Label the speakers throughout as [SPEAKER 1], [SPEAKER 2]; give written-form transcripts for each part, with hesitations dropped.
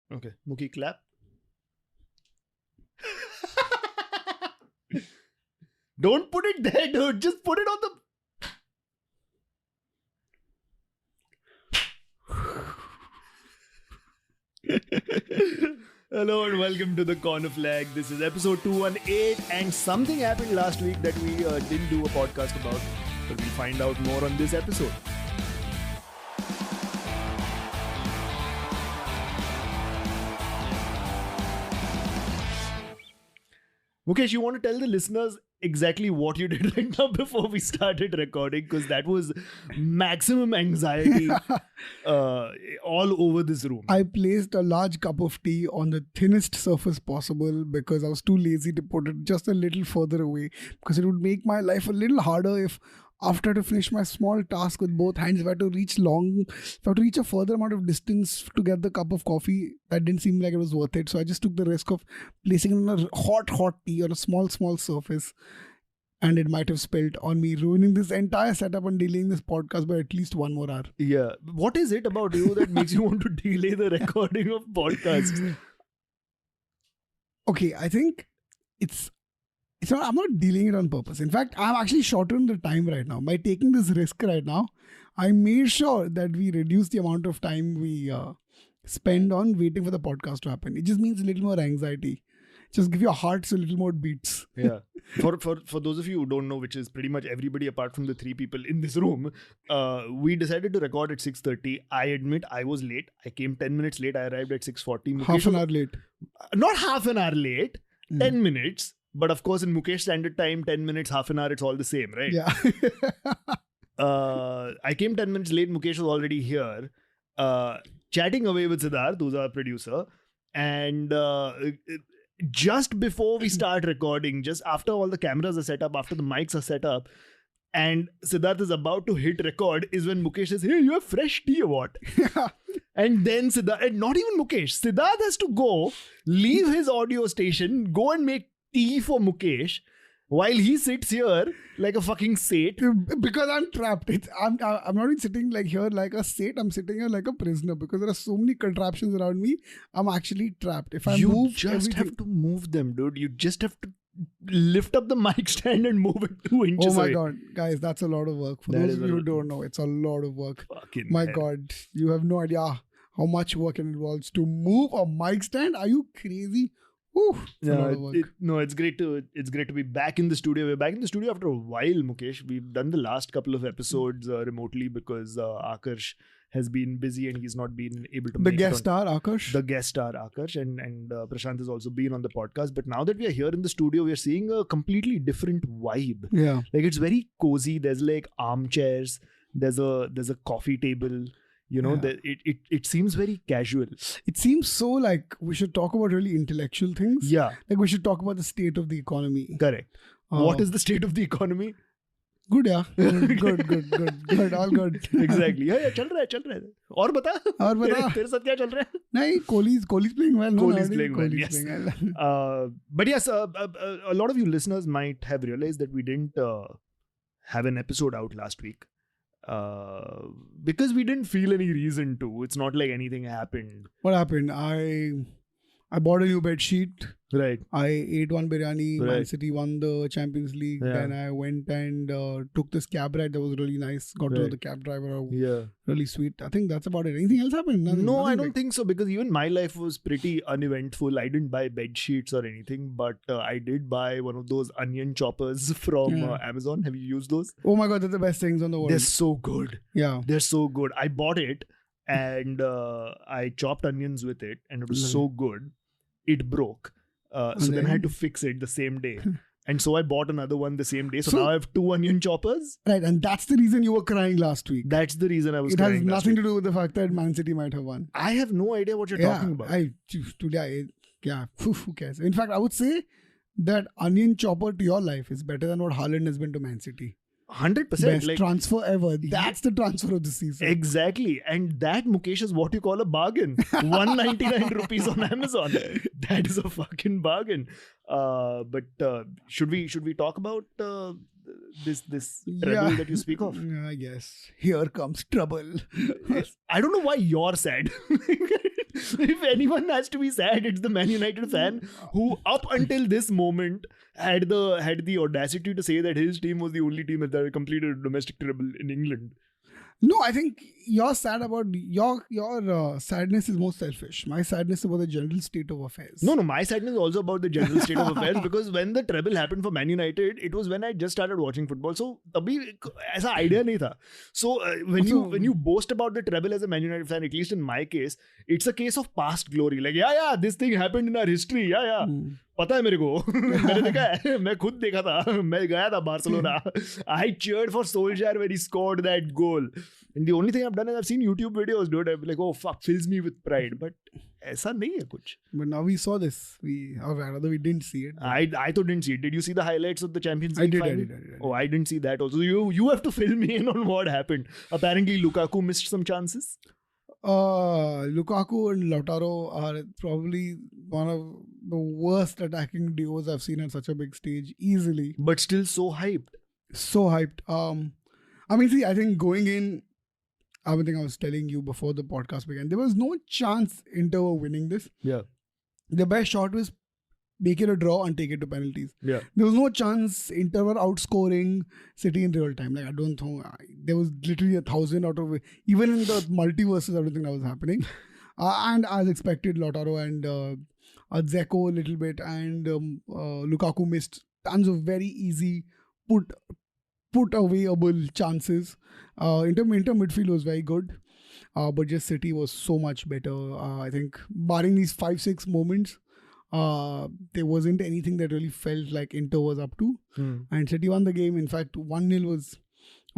[SPEAKER 1] Okay. Mookie, clap. Don't put it there, dude. Just put it on the... Hello and welcome to the Corner Flag. This is episode 218 and something happened last week that we didn't do a podcast about, but we'll find out more on this episode. Mukesh, you want to tell the listeners exactly what you did right now before we started recording, because that was maximum anxiety all over this room.
[SPEAKER 2] I placed a large cup of tea on the thinnest surface possible because I was too lazy to put it just a little further away, because it would make my life a little harder if after to finish my small task with both hands, if I had to reach a further amount of distance to get the cup of coffee, that didn't seem like it was worth it. So I just took the risk of placing it on a hot tea on a small surface, and it might have spilt on me, ruining this entire setup and delaying this podcast by at least 1 more hour.
[SPEAKER 1] Yeah. What is it about you that makes you want to delay the recording of podcasts?
[SPEAKER 2] Okay, I think I'm not dealing it on purpose. In fact, I'm actually shortening the time right now. By taking this risk right now, I made sure that we reduce the amount of time we spend on waiting for the podcast to happen. It just means a little more anxiety. Just give your hearts a little more beats.
[SPEAKER 1] Yeah. For those of you who don't know, which is pretty much everybody apart from the 3 people in this room, we decided to record at 6:30. I admit I was late. I came 10 minutes late. I arrived at 6:40.
[SPEAKER 2] Half an hour late.
[SPEAKER 1] Not half an hour late. 10 minutes. But of course, in Mukesh standard time, 10 minutes, half an hour, it's all the same, right?
[SPEAKER 2] Yeah.
[SPEAKER 1] I came 10 minutes late. Mukesh was already here, chatting away with Siddharth, who's our producer. And just before we start recording, just after all the cameras are set up, after the mics are set up, and Siddharth is about to hit record, is when Mukesh says, "Hey, you have fresh tea or what?" And then Siddharth, and not even Mukesh, Siddharth has to go, leave his audio station, go and make tea for Mukesh, while he sits here like a fucking saint.
[SPEAKER 2] Because I'm trapped. I'm not even sitting like here like a saint. I'm sitting here like a prisoner because there are so many contraptions around me. I'm actually trapped. If I move,
[SPEAKER 1] just have to move them, dude. You just have to lift up the mic stand and move it 2 inches
[SPEAKER 2] away.
[SPEAKER 1] Oh my
[SPEAKER 2] God, guys, that's a lot of work. For those of you who don't know, it's a lot of work. My God, you have no idea how much work it involves to move a mic stand. Are you crazy?
[SPEAKER 1] It's great to be back in the studio. We're back in the studio after a while, Mukesh. We've done the last couple of episodes remotely because Akarsh has been busy and he's not been able to
[SPEAKER 2] make it. The guest star
[SPEAKER 1] Akarsh and Prashant has also been on the podcast. But now that we are here in the studio, we are seeing a completely different vibe.
[SPEAKER 2] Yeah,
[SPEAKER 1] like it's very cozy. There's like armchairs. There's a coffee table. You know, that it seems very casual.
[SPEAKER 2] It seems so like we should talk about really intellectual things.
[SPEAKER 1] Yeah.
[SPEAKER 2] Like we should talk about the state of the economy.
[SPEAKER 1] Correct. What is the state of the economy?
[SPEAKER 2] Good, yeah. Good. All good.
[SPEAKER 1] Exactly. Yeah, चल रहा है. और बता. तेरे साथ क्या चल रहा है?
[SPEAKER 2] नहीं, Kohli's playing well.
[SPEAKER 1] Kohli's playing well, yes. But yes, a lot of you listeners might have realized that we didn't have an episode out last week. Because we didn't feel any reason to. It's not like anything happened.
[SPEAKER 2] What happened? I bought a new bed sheet.
[SPEAKER 1] Right.
[SPEAKER 2] I ate one biryani. Right. Man City won the Champions League. Yeah. Then I went and took this cab ride that was really nice. Got to know the cab driver. Really sweet. I think that's about it. Anything else happened? Nothing
[SPEAKER 1] I don't think so, because even my life was pretty uneventful. I didn't buy bed sheets or anything, but I did buy one of those onion choppers from Amazon. Have you used those?
[SPEAKER 2] Oh my God, they're the best things on the world.
[SPEAKER 1] They're so good.
[SPEAKER 2] Yeah.
[SPEAKER 1] They're so good. I bought it and I chopped onions with it and it was so good. It broke. So then I had to fix it the same day. And so I bought another one the same day. So now I have 2 onion choppers.
[SPEAKER 2] Right. And that's the reason you were crying last week.
[SPEAKER 1] That's the reason I was crying.
[SPEAKER 2] It has nothing to do with the fact that Man City might have won.
[SPEAKER 1] I have no idea what you're talking about.
[SPEAKER 2] Who cares? In fact, I would say that onion chopper to your life is better than what Haaland has been to Man City.
[SPEAKER 1] 100%.
[SPEAKER 2] Best transfer ever. That's the transfer of the season.
[SPEAKER 1] Exactly. And that, Mukesh, is what you call a bargain. 199 rupees on Amazon. That is a fucking bargain. But should we talk about this treble that you speak of?
[SPEAKER 2] I guess. Here comes trouble.
[SPEAKER 1] I don't know why you're sad. If anyone has to be sad, it's the Man United fan who, up until this moment, had the audacity to say that his team was the only team that completed a domestic treble in England.
[SPEAKER 2] No, I think you're sad about your sadness is more selfish. My sadness is about the general state of affairs.
[SPEAKER 1] No, my sadness is also about the general state of affairs, because when the treble happened for Man United, it was when I just started watching football. So तभी ऐसा idea नहीं था. So when you boast about the treble as a Man United fan, at least in my case, it's a case of past glory. Like this thing happened in our history. पता है मेरे को. मैंने देखा है. मैं खुद देखा था. मैं गया था Barcelona. I cheered for Solskjaer when he scored that goal. And the only thing I've done is I've seen YouTube videos, dude. I'm like, oh fuck, fills me with pride. But ऐसा नहीं है कुछ.
[SPEAKER 2] But now we saw this. Or rather, we didn't see it.
[SPEAKER 1] I thought didn't see it. Did you see the highlights of the Champions League final?
[SPEAKER 2] I did.
[SPEAKER 1] Oh, I didn't see that also. You have to fill me in on what happened. Apparently, Lukaku missed some chances.
[SPEAKER 2] Lukaku and Lautaro are probably one of the worst attacking duos I've seen on such a big stage, easily.
[SPEAKER 1] But still so hyped.
[SPEAKER 2] So hyped. I mean, see, I think going in, I was telling you before the podcast began, there was no chance Inter were winning this.
[SPEAKER 1] Yeah.
[SPEAKER 2] The best shot was make it a draw and take it to penalties.
[SPEAKER 1] Yeah.
[SPEAKER 2] There was no chance Inter were outscoring City in real time. Like, I don't know. There was literally 1,000 out of it. Even in the multiverses, I don't think that was happening. And as expected, Lautaro and Dzeko a little bit, and Lukaku missed tons of very easy put awayable chances. Inter midfield was very good. But just City was so much better. I think barring these 5-6 moments, there wasn't anything that really felt like Inter was up to. And City won the game. In fact, 1-0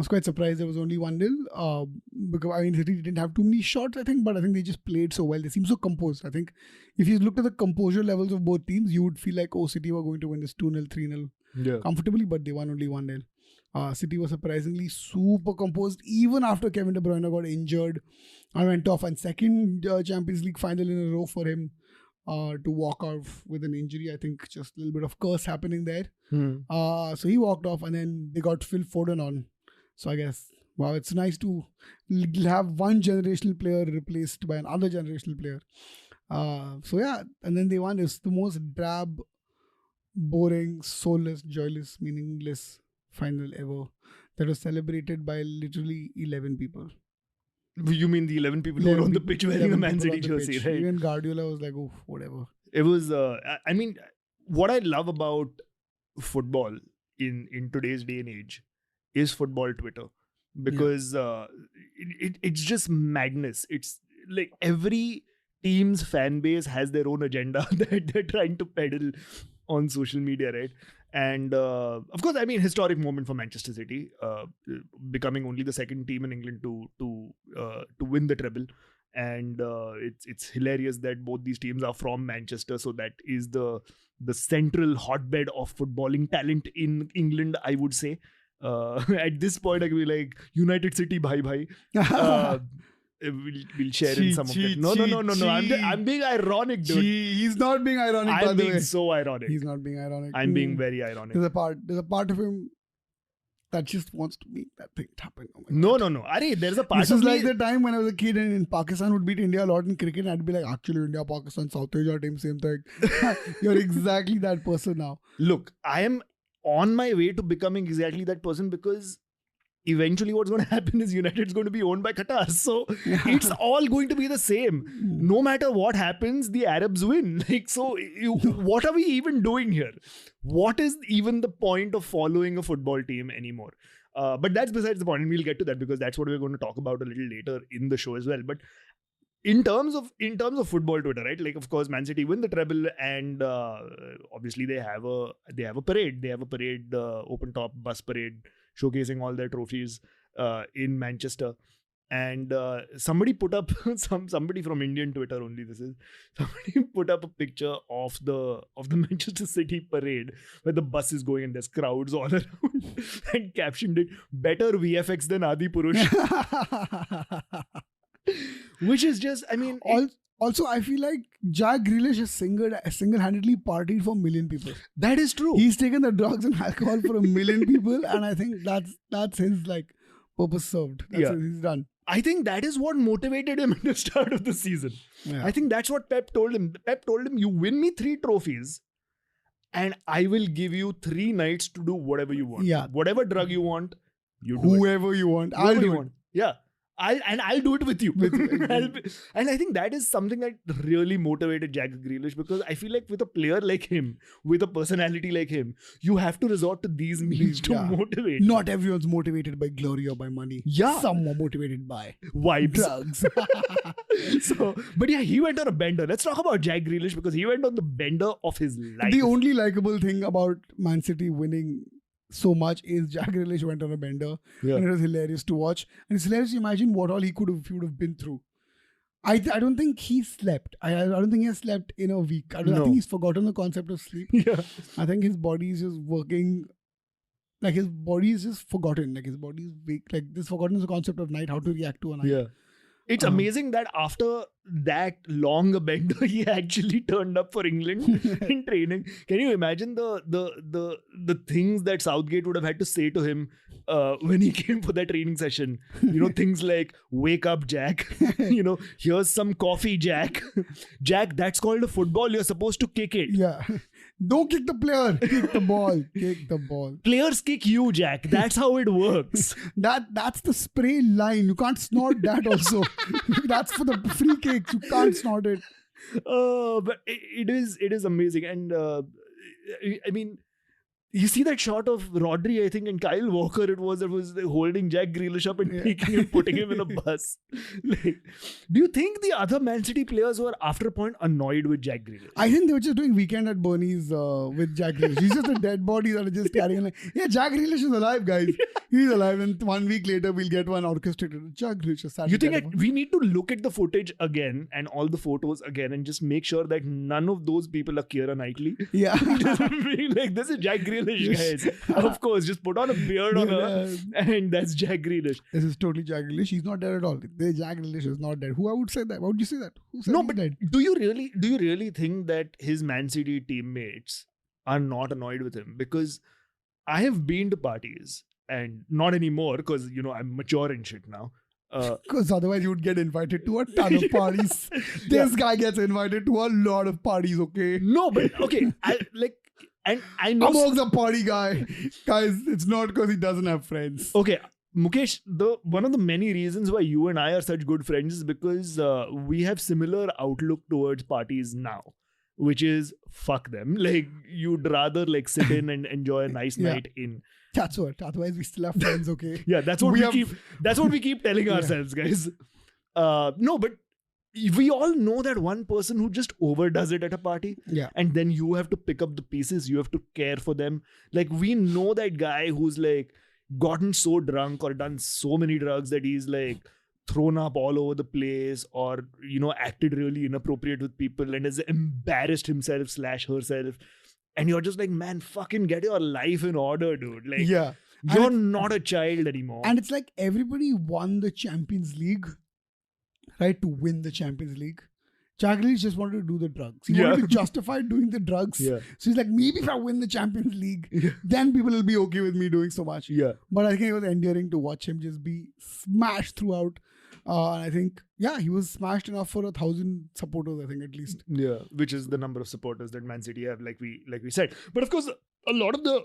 [SPEAKER 2] I was quite surprised there was only 1-0. Because City didn't have too many shots, I think, but I think they just played so well. They seemed so composed. I think if you looked at the composure levels of both teams, you would feel like, City were going to win this 2-0, 3-0 comfortably, but they won only 1-0. City was surprisingly super composed even after Kevin De Bruyne got injured and went off. And second Champions League final in a row for him to walk off with an injury. I think just a little bit of curse happening there. So he walked off, and then they got Phil Foden on. So I guess, wow, it's nice to have one generational player replaced by another generational player. So yeah, and then they won. It's the most drab, boring, soulless, joyless, meaningless final ever that was celebrated by literally 11 people.
[SPEAKER 1] You mean the 11 people who were on the pitch wearing a Man City jersey, right?
[SPEAKER 2] Even Guardiola was like, oh, whatever.
[SPEAKER 1] It was, I mean, what I love about football in today's day and age is football Twitter. Because it's just madness. It's like every team's fan base has their own agenda that they're trying to peddle on social media, right? And of course, I mean, historic moment for Manchester City, becoming only the second team in England to win the treble. And it's hilarious that both these teams are from Manchester, so that is the central hotbed of footballing talent in England, I would say. At this point, I can be like, United City, bhai. We'll share in some of that. No. I'm being ironic, dude.
[SPEAKER 2] He's not being ironic.
[SPEAKER 1] I'm being so ironic.
[SPEAKER 2] He's not being ironic.
[SPEAKER 1] I'm being very ironic.
[SPEAKER 2] There's a part of him that just wants to make that thing happen. Oh
[SPEAKER 1] no. Arey, there's a part
[SPEAKER 2] this
[SPEAKER 1] of
[SPEAKER 2] is
[SPEAKER 1] me...
[SPEAKER 2] like the time when I was a kid and in Pakistan would beat India a lot in cricket, and I'd be like, actually, India, Pakistan, South Asia team, same thing. You're exactly that person now.
[SPEAKER 1] Look, I am on my way to becoming exactly that person, because eventually what's going to happen is United's going to be owned by Qatar. So it's all going to be the same. No matter what happens, the Arabs win. What are we even doing here? What is even the point of following a football team anymore? But that's besides the point, and we'll get to that because that's what we're going to talk about a little later in the show as well. But in terms of football Twitter, right? Like, of course, Man City win the treble, and obviously they have a parade. They have a parade, open top bus parade, showcasing all their trophies in Manchester. And somebody put up somebody from Indian Twitter only. Somebody put up a picture of the Manchester City parade where the bus is going and there's crowds all around, and captioned it, "Better VFX than Adi Purush." Which is just, I mean...
[SPEAKER 2] Also, I feel like Jack Grealish has single-handedly partied for a million people.
[SPEAKER 1] That is true.
[SPEAKER 2] He's taken the drugs and alcohol for a million people, and I think that's his like purpose served. That's
[SPEAKER 1] Yeah.
[SPEAKER 2] what he's done.
[SPEAKER 1] I think that is what motivated him at the start of the season.
[SPEAKER 2] Yeah.
[SPEAKER 1] I think that's what Pep told him. Pep told him, you win me 3 trophies and I will give you 3 nights to do whatever you want.
[SPEAKER 2] Yeah.
[SPEAKER 1] Whatever drug you want, you do it.
[SPEAKER 2] Whoever you want, I'll
[SPEAKER 1] Whoever
[SPEAKER 2] do
[SPEAKER 1] you
[SPEAKER 2] it.
[SPEAKER 1] want. Yeah. I'll do it with you. And I think that is something that really motivated Jack Grealish, because I feel like with a player like him, with a personality like him, you have to resort to these means to
[SPEAKER 2] Yeah.
[SPEAKER 1] motivate.
[SPEAKER 2] Not everyone's motivated by glory or by money.
[SPEAKER 1] Yeah.
[SPEAKER 2] Some are motivated by
[SPEAKER 1] Vibes.
[SPEAKER 2] drugs.
[SPEAKER 1] So, but yeah, he went on a bender. Let's talk about Jack Grealish, because he went on the bender of his life.
[SPEAKER 2] The only likable thing about Man City winning so much is Jack Grealish went on a bender,
[SPEAKER 1] Yeah.
[SPEAKER 2] and it was hilarious to watch. And it's hilarious to imagine what all he would have been through. I don't think he slept. I don't think he has slept in a week. I
[SPEAKER 1] No.
[SPEAKER 2] think he's forgotten the concept of sleep.
[SPEAKER 1] Yeah.
[SPEAKER 2] I think his body is just working. Like his body is just forgotten. Like his body is weak. Like this forgotten the concept of night, how to react to a night.
[SPEAKER 1] Yeah. It's amazing that after that long a bender, he actually turned up for England in training. Can you imagine the things that Southgate would have had to say to him when he came for that training session? You know, things like, wake up, Jack. You know, here's some coffee, Jack. Jack, that's called a football. You're supposed to kick it.
[SPEAKER 2] Yeah. Don't kick the player. Kick the ball. Kick the ball.
[SPEAKER 1] Players kick you, Jack. That's how it works.
[SPEAKER 2] That's the spray line. You can't snort that also. That's for the free kicks. You can't snort it.
[SPEAKER 1] But it is amazing. And I mean, you see that shot of Rodri, I think, and Kyle Walker, it was holding Jack Grealish up and taking him, putting him in a bus. Like, do you think the other Man City players were after a point annoyed with Jack Grealish?
[SPEAKER 2] I think they were just doing weekend at Bernie's with Jack Grealish. He's just a dead body that are just carrying like, yeah, Jack Grealish is alive, guys. He's alive. And 1 week later, we'll get one orchestrated. Jack Grealish is sad.
[SPEAKER 1] You think we need to look at the footage again and all the photos again and just make sure that none of those people are Keira Knightley?
[SPEAKER 2] Yeah.
[SPEAKER 1] Just being like, this is Jack Grealish, guys. Of course, just put on a beard on her, and that's Jack Grealish.
[SPEAKER 2] This is totally Jack Grealish. He's not dead at all. Jack Grealish is not dead. Who I would say that? Why would you say that? Who said
[SPEAKER 1] No,
[SPEAKER 2] he's
[SPEAKER 1] but
[SPEAKER 2] dead?
[SPEAKER 1] do you really think that his Man City teammates are not annoyed with him? Because I have been to parties, and not anymore, because I'm mature and shit now.
[SPEAKER 2] Because otherwise you would get invited to a ton of parties. This guy gets invited to a lot of parties, okay?
[SPEAKER 1] No, but okay, and I know.
[SPEAKER 2] Amogh's a party guy. Guys, it's not because he doesn't have friends.
[SPEAKER 1] Okay, Mukesh, one of the many reasons why you and I are such good friends is because we have similar outlook towards parties now, which is fuck them. Like, you'd rather sit in and enjoy a nice night in.
[SPEAKER 2] That's what. Otherwise, we still have friends, okay?
[SPEAKER 1] Yeah, that's what that's what we keep telling ourselves, guys. No, but we all know that one person who just overdoes it at a party.
[SPEAKER 2] Yeah.
[SPEAKER 1] And then you have to pick up the pieces. You have to care for them. Like, we know that guy who's gotten so drunk or done so many drugs that he's thrown up all over the place, or acted really inappropriate with people and has embarrassed himself / herself. And you're just like, man, fucking get your life in order, dude.
[SPEAKER 2] Yeah.
[SPEAKER 1] You're not a child anymore.
[SPEAKER 2] And it's like everybody won the Champions League, right? To win the Champions League. Jack Grealish just wanted to do the drugs. He wanted to justify doing the drugs.
[SPEAKER 1] Yeah.
[SPEAKER 2] So he's like, maybe if I win the Champions League, then people will be okay with me doing so much.
[SPEAKER 1] Yeah.
[SPEAKER 2] But I think it was endearing to watch him just be smashed throughout. And I think, he was smashed enough for 1,000 supporters, I think, at least.
[SPEAKER 1] Yeah, which is the number of supporters that Man City have, like we said. But of course, a lot of the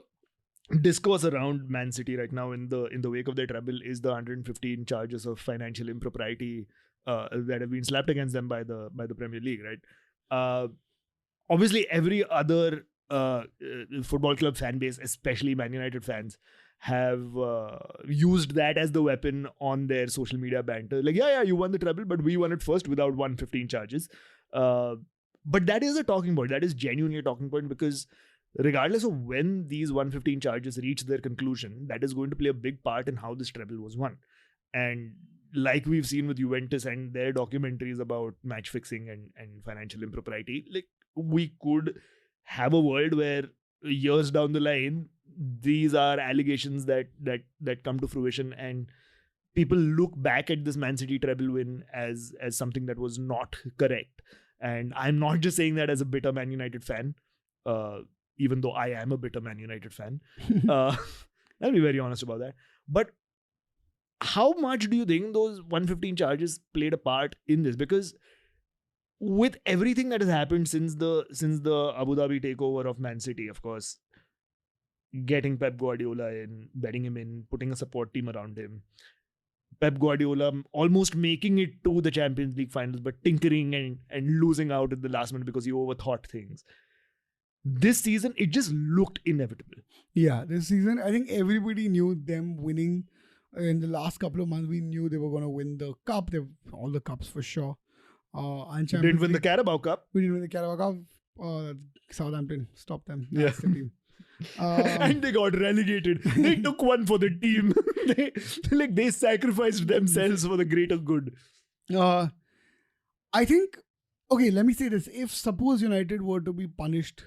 [SPEAKER 1] discourse around Man City right now in the wake of their treble is the 115 charges of financial impropriety that have been slapped against them by the Premier League, right? Obviously, every other football club fan base, especially Man United fans, have used that as the weapon on their social media banter. Like, yeah, you won the treble, but we won it first without 115 charges. But that is a talking point. That is genuinely a talking point, because regardless of when these 115 charges reach their conclusion, that is going to play a big part in how this treble was won. And like we've seen with Juventus and their documentaries about match fixing and financial impropriety, we could have a world where years down the line, these are allegations that come to fruition, and people look back at this Man City treble win as something that was not correct. And I'm not just saying that as a bitter Man United fan, even though I am a bitter Man United fan. I'll be very honest about that. But how much do you think those 115 charges played a part in this? Because with everything that has happened since the Abu Dhabi takeover of Man City, of course, getting Pep Guardiola in, betting him in, putting a support team around him, Pep Guardiola almost making it to the Champions League finals, but tinkering and losing out at the last minute because he overthought things. This season, it just looked inevitable.
[SPEAKER 2] Yeah, this season, I think everybody knew them winning. In the last couple of months, we knew they were going to win the cup. All the cups for sure. And
[SPEAKER 1] didn't win the Carabao Cup.
[SPEAKER 2] We didn't win the Carabao Cup. Southampton stopped them.
[SPEAKER 1] Yeah.
[SPEAKER 2] That's the team.
[SPEAKER 1] And they got relegated. They took one for the team. they sacrificed themselves for the greater good.
[SPEAKER 2] I think, okay, let me say this. If suppose United were to be punished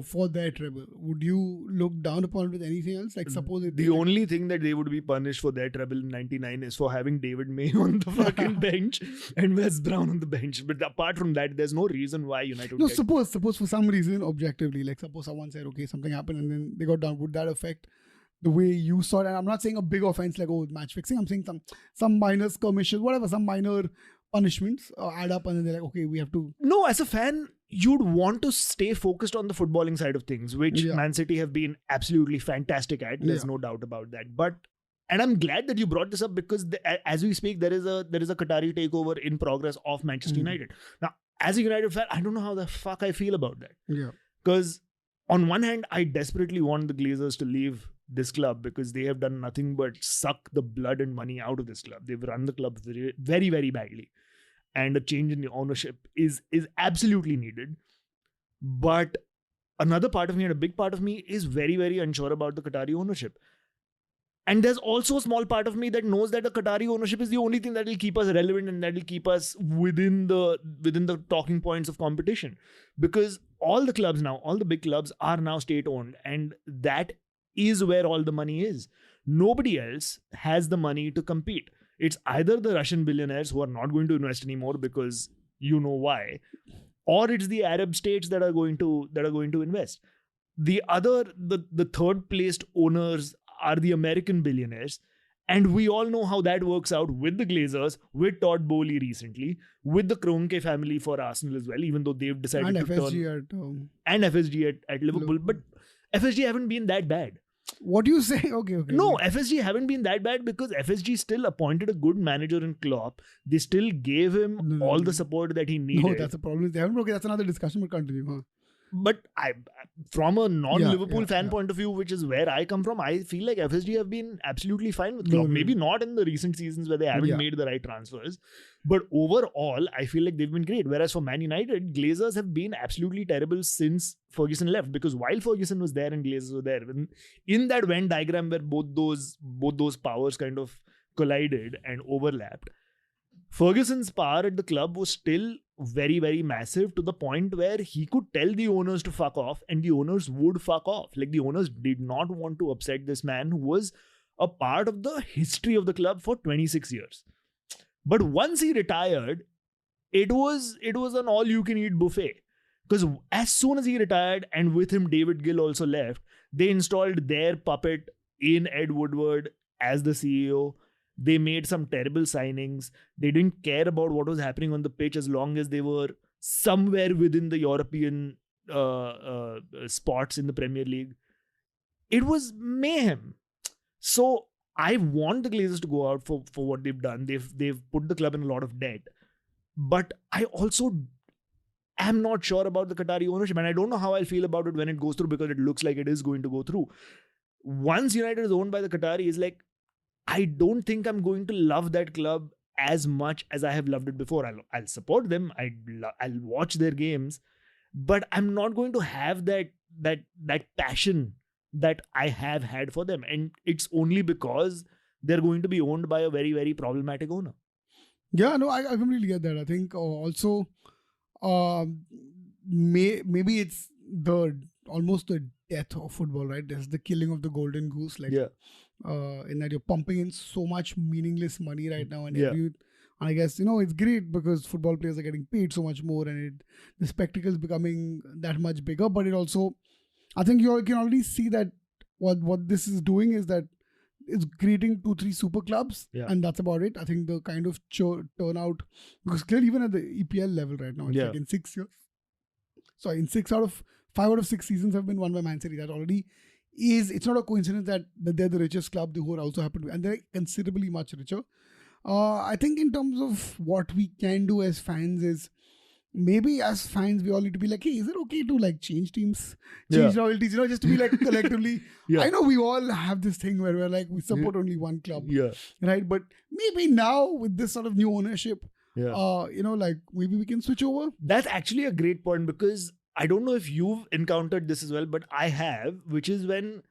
[SPEAKER 2] for their treble, would you look down upon it with anything else? Like suppose
[SPEAKER 1] the only thing that they would be punished for their treble in 99 is for having David May on the fucking bench and Wes Brown on the bench. But apart from that, there's no reason why United.
[SPEAKER 2] No, suppose for some reason, objectively, like suppose someone said, okay, something happened and then they got down. Would that affect the way you saw it? And I'm not saying a big offense like match fixing. I'm saying some minor skirmishes, whatever, some minor punishments add up, and then they're like, okay, we have to.
[SPEAKER 1] No, as a fan, you'd want to stay focused on the footballing side of things, which Man City have been absolutely fantastic at. There's no doubt about that. And I'm glad that you brought this up because as we speak, there is a Qatari takeover in progress of Manchester United. Now, as a United fan, I don't know how the fuck I feel about that.
[SPEAKER 2] Yeah.
[SPEAKER 1] Because on one hand, I desperately want the Glazers to leave this club because they have done nothing but suck the blood and money out of this club. They've run the club very, very, very badly. And a change in the ownership is absolutely needed. But another part of me and a big part of me is very, very unsure about the Qatari ownership. And there's also a small part of me that knows that the Qatari ownership is the only thing that will keep us relevant and that will keep us within the talking points of competition. Because all the clubs now, all the big clubs are now state-owned, and that is where all the money is. Nobody else has the money to compete. It's either the Russian billionaires who are not going to invest anymore because you know why, or it's the Arab states that are going to invest. The third placed owners are the American billionaires, and we all know how that works out with the Glazers, with Todd Bowley recently, with the Kroenke family for Arsenal as well, even though they've decided
[SPEAKER 2] and
[SPEAKER 1] to
[SPEAKER 2] FSG
[SPEAKER 1] turn and FSG at Liverpool, but FSG haven't been that bad.
[SPEAKER 2] What do you say? Okay.
[SPEAKER 1] No, FSG haven't been that bad because FSG still appointed a good manager in Klopp. They still gave him all the support that he needed.
[SPEAKER 2] No, that's a problem. They haven't. Okay, that's another discussion. We'll continue. Huh?
[SPEAKER 1] But from a non-Liverpool fan point of view, which is where I come from, I feel like FSG have been absolutely fine with Klopp. Maybe not in the recent seasons where they haven't made the right transfers. But overall, I feel like they've been great. Whereas for Man United, Glazers have been absolutely terrible since Ferguson left. Because while Ferguson was there and Glazers were there, in that Venn diagram where both those powers kind of collided and overlapped, Ferguson's power at the club was still very, very massive to the point where he could tell the owners to fuck off and the owners would fuck off. Like the owners did not want to upset this man who was a part of the history of the club for 26 years. But once he retired, it was an all-you-can-eat buffet. Because as soon as he retired and with him David Gill also left, they installed their puppet in Ed Woodward as the CEO. They made some terrible signings. They didn't care about what was happening on the pitch as long as they were somewhere within the European spots in the Premier League. It was mayhem. So I want the Glazers to go out for what they've done. They've put the club in a lot of debt. But I also am not sure about the Qatari ownership. And I don't know how I'll feel about it when it goes through because it looks like it is going to go through. Once United is owned by the Qataris, like, I don't think I'm going to love that club as much as I have loved it before. I'll support them. I'll watch their games, but I'm not going to have that passion that I have had for them. And it's only because they're going to be owned by a very, very problematic owner.
[SPEAKER 2] Yeah, no, I completely get that. I think also maybe it's almost the death of football, right? There's the killing of the golden goose. Like, in that you're pumping in so much meaningless money right now, and
[SPEAKER 1] Yeah.
[SPEAKER 2] and I guess it's great because football players are getting paid so much more, and the spectacle is becoming that much bigger. But it also, I think you can already see that what this is doing is that it's creating 2-3 super clubs,
[SPEAKER 1] Yeah.
[SPEAKER 2] and that's about it. I think the kind of turnout, because clearly even at the EPL level right now, it's
[SPEAKER 1] Yeah.
[SPEAKER 2] like in 6 years. So in 5 out of 6 seasons have been won by Man City. That already it's not a coincidence that they're the richest club. The whole also happen to be, and they're considerably much richer. I think in terms of what we can do as fans is, maybe as fans we all need to be like, hey, is it okay to like change teams, change loyalties, just to be like collectively.
[SPEAKER 1] Yeah.
[SPEAKER 2] I know we all have this thing where we're like, we support only one club,
[SPEAKER 1] Yeah.
[SPEAKER 2] right? But maybe now with this sort of new ownership,
[SPEAKER 1] Yeah.
[SPEAKER 2] like maybe we can switch over.
[SPEAKER 1] That's actually a great point, because I don't know if you've encountered this as well, but I have, which is when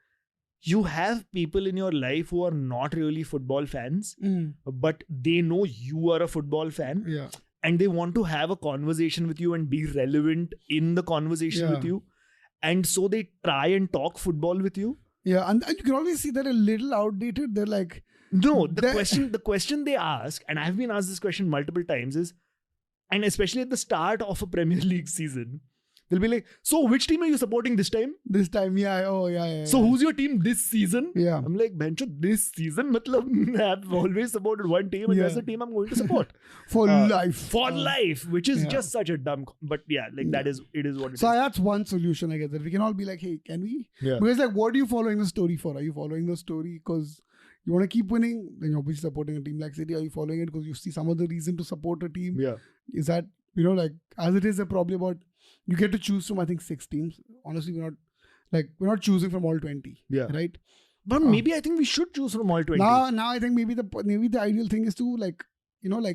[SPEAKER 1] you have people in your life who are not really football fans, but they know you are a football fan,
[SPEAKER 2] Yeah.
[SPEAKER 1] and they want to have a conversation with you and be relevant in the conversation with you. And so they try and talk football with you.
[SPEAKER 2] Yeah, and you can always see they're a little outdated. They're like,
[SPEAKER 1] no, the question they ask, and I've been asked this question multiple times, is, and especially at the start of a Premier League season, they'll be like, so which team are you supporting this time?
[SPEAKER 2] This time, yeah.
[SPEAKER 1] So who's your team this season?
[SPEAKER 2] Yeah.
[SPEAKER 1] I'm like, Bencho, this season, I've always supported one team, and that's the team I'm going to support.
[SPEAKER 2] For life.
[SPEAKER 1] For life, which is just such a dumb, but it is what it is.
[SPEAKER 2] So that's one solution, I guess, that we can all be like, hey, can we?
[SPEAKER 1] Yeah.
[SPEAKER 2] Because like, what are you following the story for? Are you following the story because you want to keep winning? Then you're obviously supporting a team like City. Are you following it because you see some other reason to support a team?
[SPEAKER 1] Yeah.
[SPEAKER 2] Is that, like, as it is, they're probably about, you get to choose from, I think, 6 teams. Honestly, we're not choosing from all 20.
[SPEAKER 1] Yeah.
[SPEAKER 2] Right?
[SPEAKER 1] But maybe I think we should choose from all 20.
[SPEAKER 2] Now I think maybe the ideal thing is to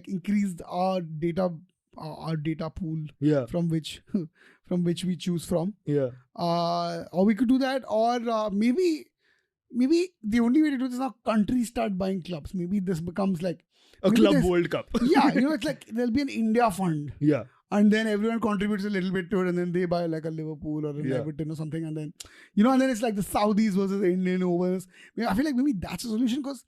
[SPEAKER 2] increase our data pool.
[SPEAKER 1] Yeah.
[SPEAKER 2] From which we choose from.
[SPEAKER 1] Yeah.
[SPEAKER 2] Or we could do that, or maybe the only way to do this is now countries start buying clubs. Maybe this becomes like
[SPEAKER 1] a club World Cup.
[SPEAKER 2] Yeah, it's like there'll be an India fund.
[SPEAKER 1] Yeah.
[SPEAKER 2] And then everyone contributes a little bit to it, and then they buy like a Liverpool or an Everton or something, and then and then it's like the Saudis versus the Indian overs. I feel like maybe that's a solution, because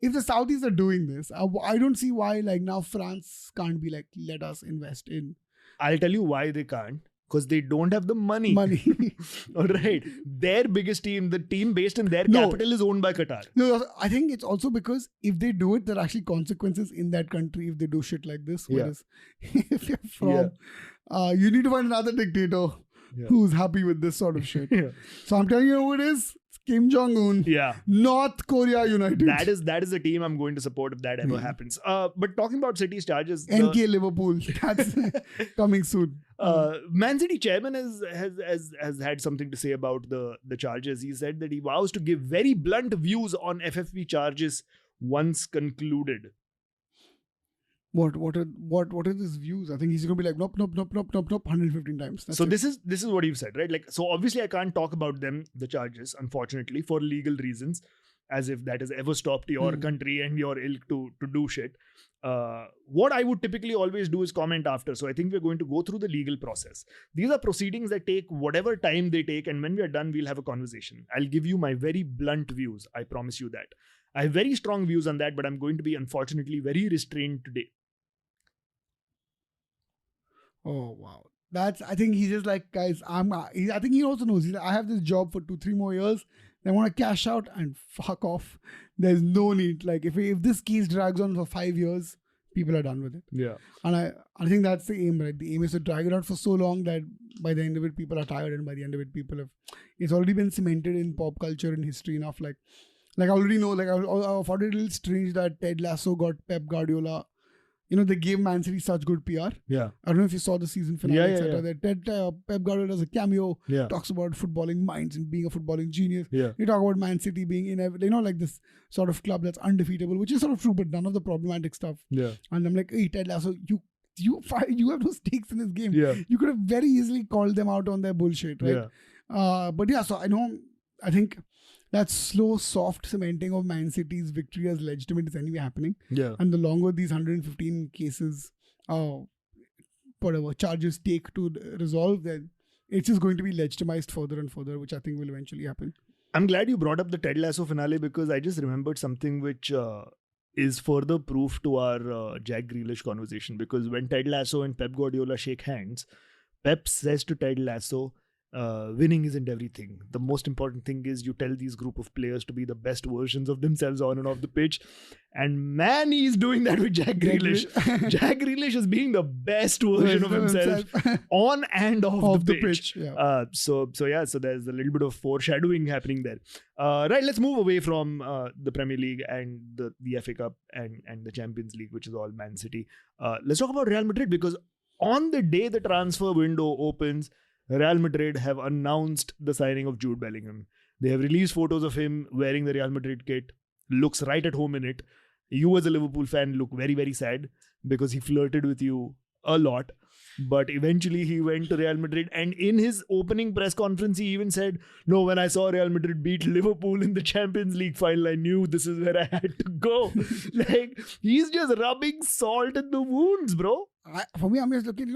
[SPEAKER 2] if the Saudis are doing this, I don't see why like now France can't be like, let us invest in.
[SPEAKER 1] I'll tell you why they can't. Because they don't have the money. All right. Their biggest team, the team based in their capital, is owned by Qatar.
[SPEAKER 2] No, I think it's also because if they do it, there are actually consequences in that country if they do shit like this. Whereas if you're from, you need to find another dictator who's happy with this sort of shit. So I'm telling you who it is. It's Kim Jong-un.
[SPEAKER 1] Yeah.
[SPEAKER 2] North Korea United.
[SPEAKER 1] That is the team I'm going to support if that ever happens. But talking about City's charges,
[SPEAKER 2] NK Liverpool. That's coming soon.
[SPEAKER 1] Man City chairman has had something to say about the charges. He said that he vows to give very blunt views on FFP charges once concluded.
[SPEAKER 2] What are his views? I think he's going to be like, nope, 115 times.
[SPEAKER 1] That's this is what you've said, right? Like, so obviously I can't talk about the charges, unfortunately, for legal reasons, as if that has ever stopped your country and your ilk to do shit. What I would typically always do is comment after. So I think we're going to go through the legal process. These are proceedings that take whatever time they take, and when we are done, we'll have a conversation. I'll give you my very blunt views. I promise you that. I have very strong views on that, but I'm going to be unfortunately very restrained today.
[SPEAKER 2] Oh wow, I think he's just like, guys, I think he also knows, I have this job for 2-3 more years. They want to cash out and fuck off. There's no need. Like if this case drags on for 5 years, people are done with it.
[SPEAKER 1] Yeah.
[SPEAKER 2] And I think that's the aim, right? The aim is to drag it out for so long that by the end of it, people are tired, and by the end of it, it's already been cemented in pop culture and history enough. Like I already know. Like I found it a little strange that Ted Lasso got Pep Guardiola. They gave Man City such good PR.
[SPEAKER 1] Yeah.
[SPEAKER 2] I don't know if you saw the season finale, etc.
[SPEAKER 1] Yeah.
[SPEAKER 2] Pep Guardiola does a cameo, talks about footballing minds and being a footballing genius.
[SPEAKER 1] Yeah.
[SPEAKER 2] You talk about Man City being like this sort of club that's undefeatable, which is sort of true, but none of the problematic stuff.
[SPEAKER 1] Yeah.
[SPEAKER 2] And I'm like, hey, Ted Lasso, you have no stakes in this game.
[SPEAKER 1] Yeah.
[SPEAKER 2] You could have very easily called them out on their bullshit, right?
[SPEAKER 1] Yeah.
[SPEAKER 2] But yeah, so I think that slow, soft cementing of Man City's victory as legitimate is anyway happening.
[SPEAKER 1] Yeah.
[SPEAKER 2] And the longer these 115 cases, whatever charges take to resolve, then it's just going to be legitimized further and further, which I think will eventually happen.
[SPEAKER 1] I'm glad you brought up the Ted Lasso finale because I just remembered something which is further proof to our Jack Grealish conversation. Because when Ted Lasso and Pep Guardiola shake hands, Pep says to Ted Lasso, winning isn't everything. The most important thing is you tell these group of players to be the best versions of themselves on and off the pitch. And man, he's doing that with Jack Grealish. Jack Grealish is being the best version of himself on and off the pitch.
[SPEAKER 2] Yeah.
[SPEAKER 1] So there's a little bit of foreshadowing happening there. Right, let's move away from the Premier League and the FA Cup and the Champions League, which is all Man City. Let's talk about Real Madrid, because on the day the transfer window opens, Real Madrid have announced the signing of Jude Bellingham. They have released photos of him wearing the Real Madrid kit. Looks right at home in it. You as a Liverpool fan look very, very sad because he flirted with you a lot. But eventually he went to Real Madrid, and in his opening press conference he even said, no, when I saw Real Madrid beat Liverpool in the Champions League final, I knew this is where I had to go. Like, he's just rubbing salt in the wounds, bro.
[SPEAKER 2] For me, I'm just looking,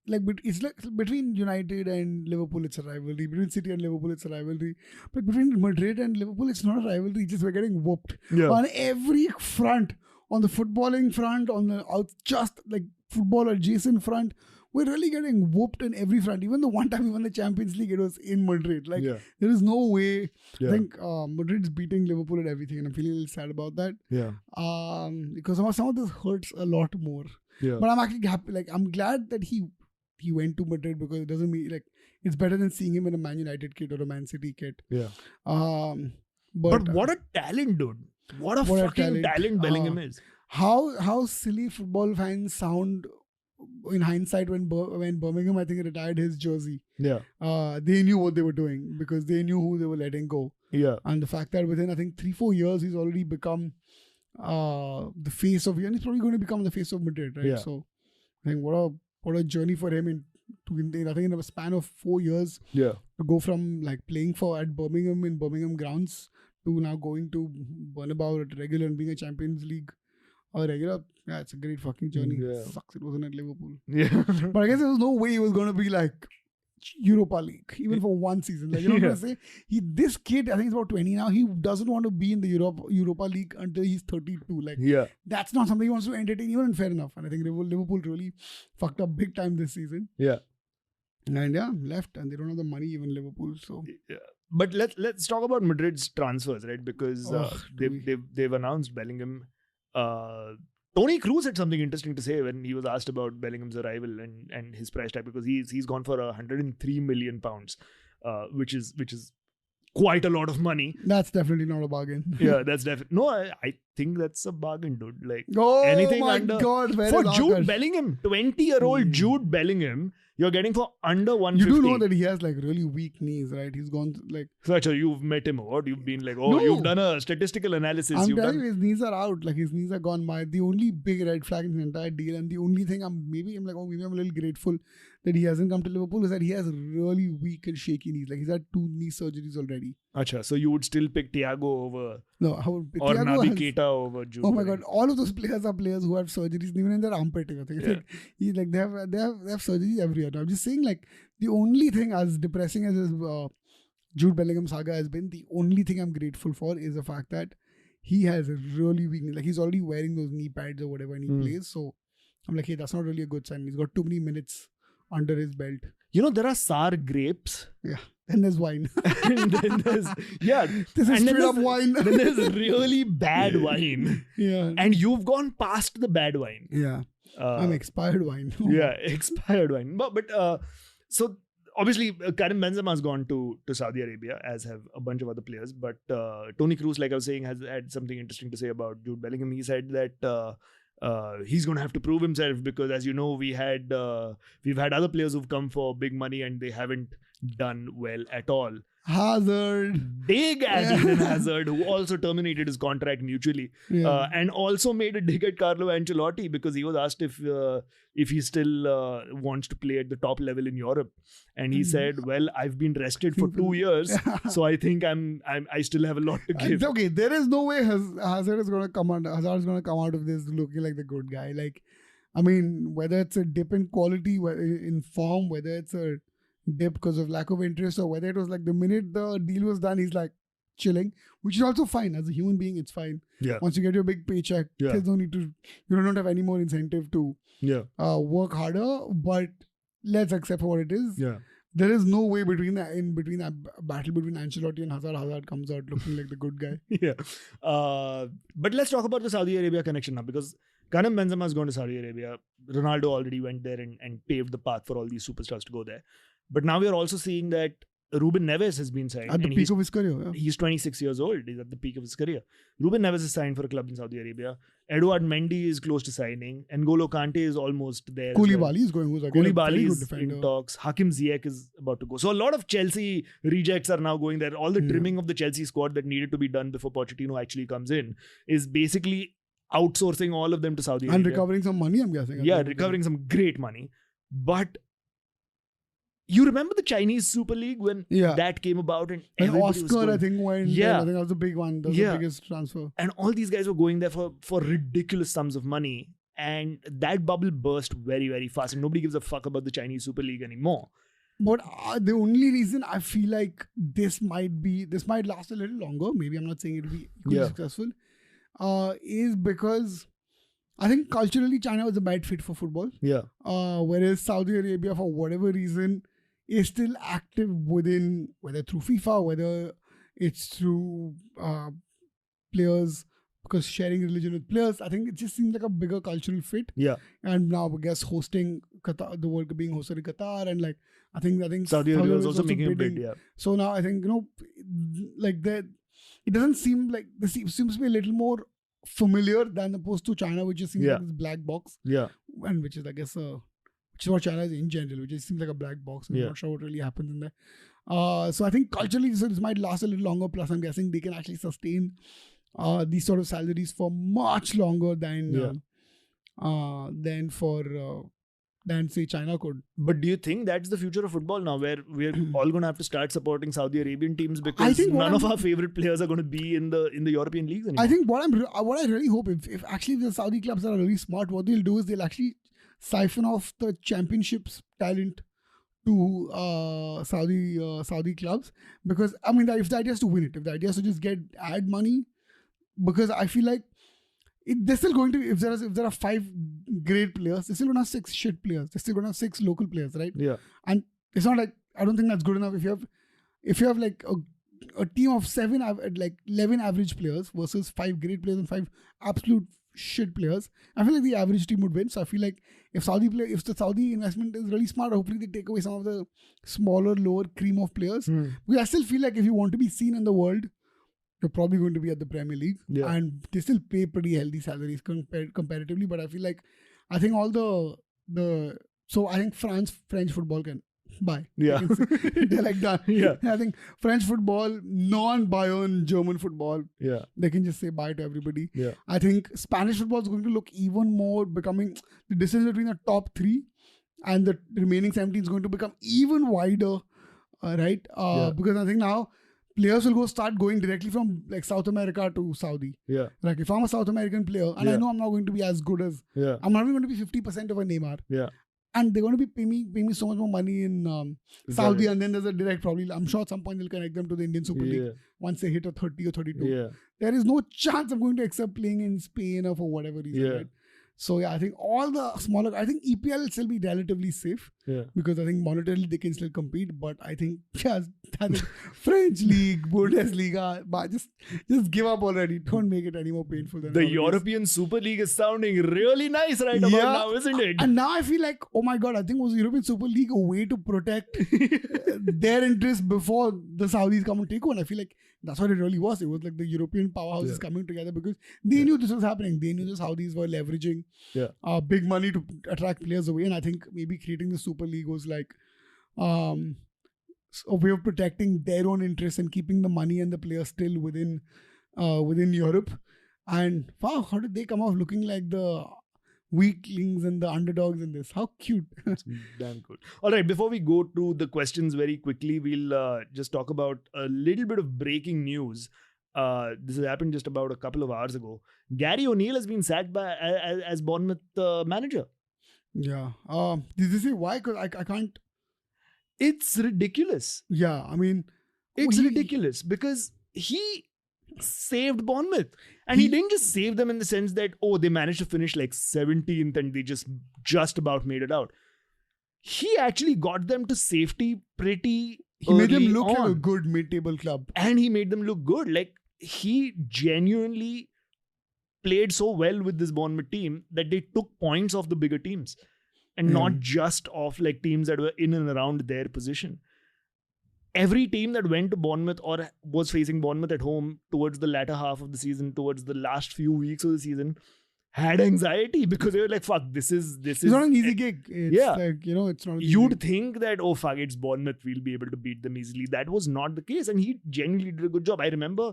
[SPEAKER 2] it's like between United and Liverpool, it's a rivalry. Between City and Liverpool, it's a rivalry. But between Madrid and Liverpool, it's not a rivalry. Just we're getting whooped on every front, on the footballing front, on the just like football adjacent front. We're really getting whooped in every front. Even the one time we won the Champions League, it was in Madrid. There is no way. I think Madrid's beating Liverpool at everything, and I'm feeling a little sad about that. Because some of this hurts a lot more. But I'm actually happy. I'm glad that he went to Madrid, because it doesn't mean it's better than seeing him in a Man United kit or a Man City kit.
[SPEAKER 1] But what a talent, dude! What a fucking talent Bellingham is.
[SPEAKER 2] How silly football fans sound in hindsight when Birmingham, I think, retired his jersey. They knew what they were doing because they knew who they were letting go. And the fact that within, I think, 3-4 years he's already become the face of, and he's probably going to become the face of Madrid, right? So I think what a journey for him I think in a span of 4 years to go from playing at Birmingham in Birmingham grounds to now going to Bernabeu at regular and being a Champions League regular. It's a great fucking journey. Sucks it wasn't at Liverpool. But I guess there was no way he was going to be Europa League, even for one season. You know what I'm saying? This kid, I think he's about 20 now, he doesn't want to be in the Europa League until he's 32. That's not something he wants to entertain, even, fair enough. And I think Liverpool really fucked up big time this season. And left, and they don't have the money, even Liverpool. So
[SPEAKER 1] but let's talk about Madrid's transfers, right? Because they've announced Bellingham. Tony Cruz had something interesting to say when he was asked about Bellingham's arrival and his price tag, because he's gone for £103 million, which is quite a lot of money.
[SPEAKER 2] That's definitely not a bargain.
[SPEAKER 1] That's definitely no. I think that's a bargain, dude.
[SPEAKER 2] Anything my God,
[SPEAKER 1] for Jude Bellingham, 20-year-old Jude Bellingham, you're getting for under 150.
[SPEAKER 2] You do know that he has really weak knees, right? He's gone
[SPEAKER 1] Such you've met him, or what? You've been you've done a statistical analysis.
[SPEAKER 2] I'm telling you, his knees are out. His knees are gone. The only big red flag in the entire deal, and the only thing maybe I'm a little grateful that he hasn't come to Liverpool, is that he has really weak and shaky knees. He's had 2 knee surgeries already.
[SPEAKER 1] Acha, so you would still pick Thiago over?
[SPEAKER 2] No,
[SPEAKER 1] or Naby Keita over Jude?
[SPEAKER 2] Oh my God, all of those players are players who have surgeries even in their armpit. I think they have surgeries every year. I'm just saying, the only thing, as depressing as his Jude Bellingham saga has been, the only thing I'm grateful for is the fact that he has a really weak knee. He's already wearing those knee pads or whatever when he plays. So I'm hey, that's not really a good sign. He's got too many minutes under his belt.
[SPEAKER 1] There are sour grapes.
[SPEAKER 2] And there's wine.
[SPEAKER 1] And then there's
[SPEAKER 2] this is straight up wine.
[SPEAKER 1] Then there's really bad wine. And you've gone past the bad wine.
[SPEAKER 2] I'm expired wine.
[SPEAKER 1] Expired wine. But so obviously Karim Benzema has gone to Saudi Arabia, as have a bunch of other players. But Tony Cruz, like I was saying, has had something interesting to say about Jude Bellingham. He said that he's going to have to prove himself, because, as you know, we've had other players who've come for big money and they haven't done well at all.
[SPEAKER 2] Hazard,
[SPEAKER 1] big as Eden Hazard, who also terminated his contract mutually, and also made a dig at Carlo Ancelotti, because he was asked if he still wants to play at the top level in Europe, and he said, "Well, I've been rested for 2 years, so I think I still have a lot to give."
[SPEAKER 2] Okay, there is no way Hazard is going to come out. Hazard is going to come out of this looking like the good guy. Whether it's a dip in quality, in form, whether it's a dip because of lack of interest, or whether it was the minute the deal was done, he's chilling, which is also fine. As a human being, it's fine.
[SPEAKER 1] Yeah.
[SPEAKER 2] Once you get your big paycheck, there's no need to, you don't have any more incentive to work harder. But let's accept for what it is.
[SPEAKER 1] Yeah.
[SPEAKER 2] There is no way between that battle between Ancelotti and Hazard comes out looking like the good guy.
[SPEAKER 1] Yeah. But let's talk about the Saudi Arabia connection now, because Karim Benzema is going to Saudi Arabia. Ronaldo already went there and paved the path for all these superstars to go there. But now we are also seeing that Ruben Neves has been signed.
[SPEAKER 2] At the peak of his career. Yeah.
[SPEAKER 1] He's 26 years old. He's at the peak of his career. Ruben Neves is signed for a club in Saudi Arabia. Edouard Mendy is close to signing. N'Golo Kante is almost there.
[SPEAKER 2] Koulibaly is going. Who's
[SPEAKER 1] Koulibaly is in talks. Hakim Ziyech is about to go. So a lot of Chelsea rejects are now going there. All the trimming of the Chelsea squad that needed to be done before Pochettino actually comes in is basically outsourcing all of them to Saudi Arabia.
[SPEAKER 2] And recovering some money, I'm guessing.
[SPEAKER 1] Yeah, recovering some great money. But you remember the Chinese Super League when that came about and
[SPEAKER 2] Oscar, I think, went.
[SPEAKER 1] Yeah.
[SPEAKER 2] I think that was the big one. That was the biggest transfer.
[SPEAKER 1] And all these guys were going there for ridiculous sums of money. And that bubble burst very, very fast. And nobody gives a fuck about the Chinese Super League anymore.
[SPEAKER 2] But the only reason I feel like this might last a little longer, maybe I'm not saying it'll be equally successful, is because I think culturally China was a bad fit for football.
[SPEAKER 1] Yeah.
[SPEAKER 2] Whereas Saudi Arabia, for whatever reason, is still active within, whether through FIFA, whether it's through players, because sharing religion with players, I think it just seems like a bigger cultural fit.
[SPEAKER 1] Yeah.
[SPEAKER 2] And now I guess hosting Qatar, the World Cup being hosted in Qatar, and like I think
[SPEAKER 1] Saudi Arabia is also making a bid. Yeah.
[SPEAKER 2] So now I think, like that, it doesn't seem like this seems to be a little more familiar than opposed to China, which just seems like this black box.
[SPEAKER 1] Yeah.
[SPEAKER 2] And which is, I guess, which is what China is in general, which just seems like a black box. I'm not sure what really happens in there. So I think culturally this might last a little longer. Plus, I'm guessing they can actually sustain these sort of salaries for much longer than say China could.
[SPEAKER 1] But do you think that's the future of football now, where we're all going to have to start supporting Saudi Arabian teams because none of our favorite players are going to be in the European leagues anymore?
[SPEAKER 2] I think what I really hope, if actually the Saudi clubs are really smart, what they'll do is they'll actually siphon off the championships talent to Saudi clubs, because I mean, if the idea is to win it, if the idea is to just add money, because I feel like they're still going to, if there are 5 great players, they're still going to have 6 shit players. They're still going to have 6 local players, right?
[SPEAKER 1] Yeah.
[SPEAKER 2] And it's not like, I don't think that's good enough. If you have like a team of 11 average players versus 5 great players and 5 absolute shit players, I feel like the average team would win. So I feel like if the Saudi investment is really smart, hopefully they take away some of the smaller, lower cream of players. Because I still feel like if you want to be seen in the world, you're probably going to be at the Premier League, and they still pay pretty healthy salaries comparatively. But I feel like, I think all so I think French football can buy.
[SPEAKER 1] Yeah,
[SPEAKER 2] they're like done.
[SPEAKER 1] Yeah,
[SPEAKER 2] I think French football, non-Bayern German football, they can just say bye to everybody.
[SPEAKER 1] Yeah,
[SPEAKER 2] I think Spanish football is going to look even more, becoming the distance between the top 3 and the remaining 17 is going to become even wider, right? Because I think now players will start going directly from like South America to Saudi.
[SPEAKER 1] Yeah.
[SPEAKER 2] Like if I'm a South American player and I know I'm not going to be as good as, I'm not even going to be 50% of a Neymar.
[SPEAKER 1] Yeah.
[SPEAKER 2] And they're going to be paying me so much more money in Saudi, and then there's a direct, probably, I'm sure at some point they'll connect them to the Indian Super League once they hit a 30 or 32.
[SPEAKER 1] Yeah.
[SPEAKER 2] There is no chance I'm going to accept playing in Spain or for whatever reason. Right? So I think all the smaller, I think EPL will still be relatively safe, because I think monetarily they can still compete. But I think French League, Bundesliga, just give up already. Don't make it any more painful than
[SPEAKER 1] the European Super League is sounding really nice right about now, isn't it?
[SPEAKER 2] And now I feel like, oh my god, I think was the European Super League a way to protect their interests before the Saudis come and take over. And I feel like that's what it really was. It was like the European powerhouses coming together, because they knew this was happening. They knew the Saudis were leveraging big money to attract players away. And I think maybe creating the Super League was like a way of protecting their own interests and keeping the money and the players still within Europe. And wow, how did they come off looking like the weaklings and the underdogs in this? How cute.
[SPEAKER 1] It's damn cool. All right, before we go to the questions very quickly, we'll just talk about a little bit of breaking news. This has happened just about a couple of hours ago. Gary O'Neill has been sacked as Bournemouth manager.
[SPEAKER 2] Yeah. Did you say why? Because I can't.
[SPEAKER 1] It's ridiculous.
[SPEAKER 2] Yeah, I mean,
[SPEAKER 1] it's ridiculous because he saved Bournemouth. And he didn't just save them in the sense that, they managed to finish like 17th and they just about made it out. He actually got them to safety pretty
[SPEAKER 2] He made them
[SPEAKER 1] early
[SPEAKER 2] look like a
[SPEAKER 1] on.
[SPEAKER 2] good mid-table club.
[SPEAKER 1] And he made them look good. Like, he genuinely played so well with this Bournemouth team that they took points off the bigger teams and not just off like teams that were in and around their position. Every team that went to Bournemouth or was facing Bournemouth at home towards the latter half of the season, towards the last few weeks of the season, had anxiety because they were like, fuck, this is
[SPEAKER 2] It's not an easy gig. It's like, it's not an easy
[SPEAKER 1] You'd
[SPEAKER 2] gig.
[SPEAKER 1] think that, oh fuck, it's Bournemouth, we'll be able to beat them easily. That was not the case, and he genuinely did a good job. I remember